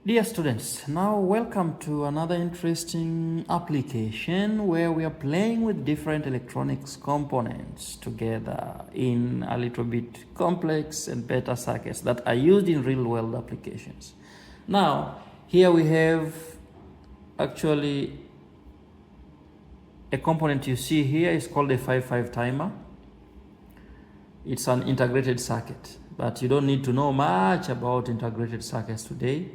Dear students, now welcome to another interesting application where we are playing with different electronics components together in a little bit complex and better circuits that are used in real world applications. Now, here we have actually a component you see here is called a 5-5 timer. It's an integrated circuit, but you don't need to know much about integrated circuits today.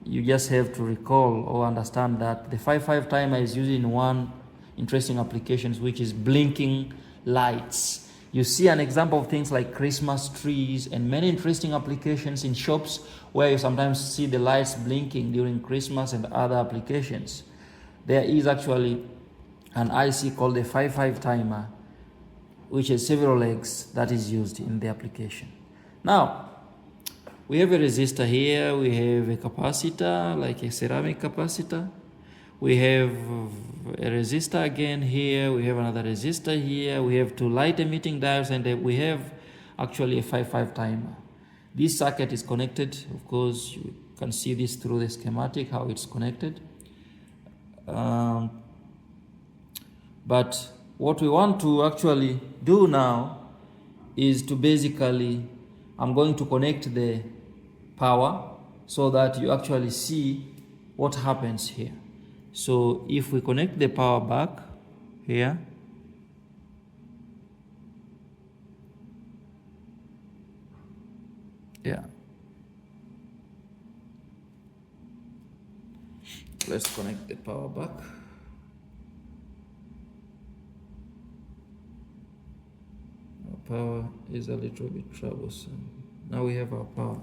You just have to recall or understand that the 5-5 timer is used in one interesting application, which is blinking lights. You see an example of things like Christmas trees and many interesting applications in shops where you sometimes see the lights blinking during Christmas and other applications. There is actually an IC called the 5-5 timer, which has several legs that is used in the application. Now, we have a resistor here, we have a capacitor, like a ceramic capacitor. We have a resistor again here, we have another resistor here, we have two light emitting diodes, and we have actually a 5-5 timer. This circuit is connected, of course, you can see this through the schematic, how it's connected. But what we want to actually do now is to basically, I'm going to connect the power so that you actually see what happens here. So if we connect the power back here, let's connect the power back. Our power is a little bit troublesome. Now we have our power.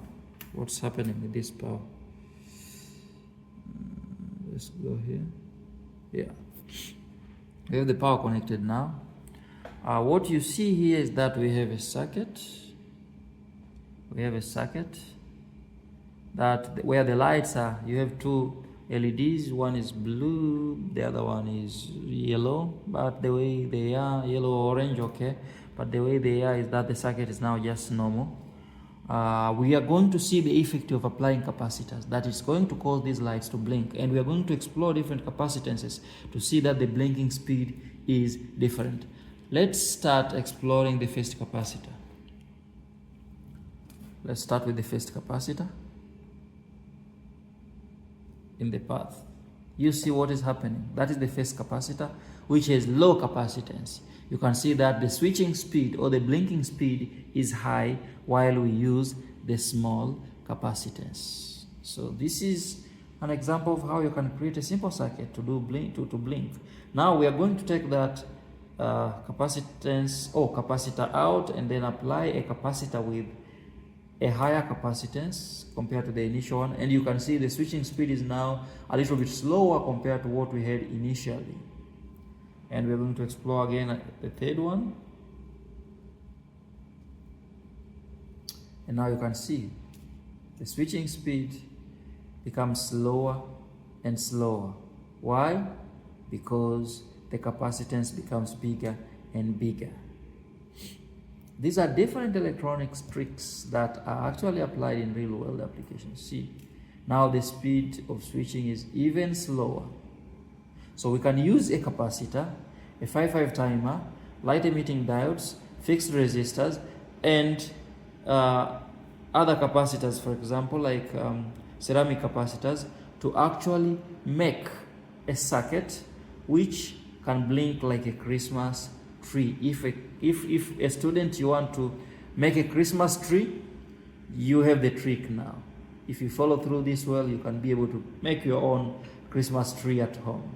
What's happening with this power? Let's go here. Yeah, we have the power connected now. What you see here is that we have a circuit. We have a circuit that where the lights are, you have two LEDs. One is blue, the other one is yellow. But the way they are, yellow or orange, okay. But the way they are is that the circuit is now just normal. We are going to see the effect of applying capacitors that is going to cause these lights to blink, and we are going to explore different capacitances to see that the blinking speed is different. Let's start exploring the first capacitor. Let's start with the first capacitor. In the path, you see what is happening. That is the first capacitor, which has low capacitance. You can see that the switching speed or the blinking speed is high while we use the small capacitance. So this is an example of how you can create a simple circuit to do blink to blink. Now we are going to take that capacitance or capacitor out and then apply a capacitor with a higher capacitance compared to the initial one, and you can see the switching speed is now a little bit slower compared to what we had initially. And we're going to explore again the third one. And now you can see the switching speed becomes slower and slower. Why? Because the capacitance becomes bigger and bigger. These are different electronics tricks that are actually applied in real world applications. See, now the speed of switching is even slower. So we can use a capacitor, a 5-5 timer, light emitting diodes, fixed resistors, and other capacitors, for example, like ceramic capacitors, to actually make a circuit which can blink like a Christmas tree. If a student, you want to make a Christmas tree, you have the trick now. If you follow through this well, you can be able to make your own Christmas tree at home.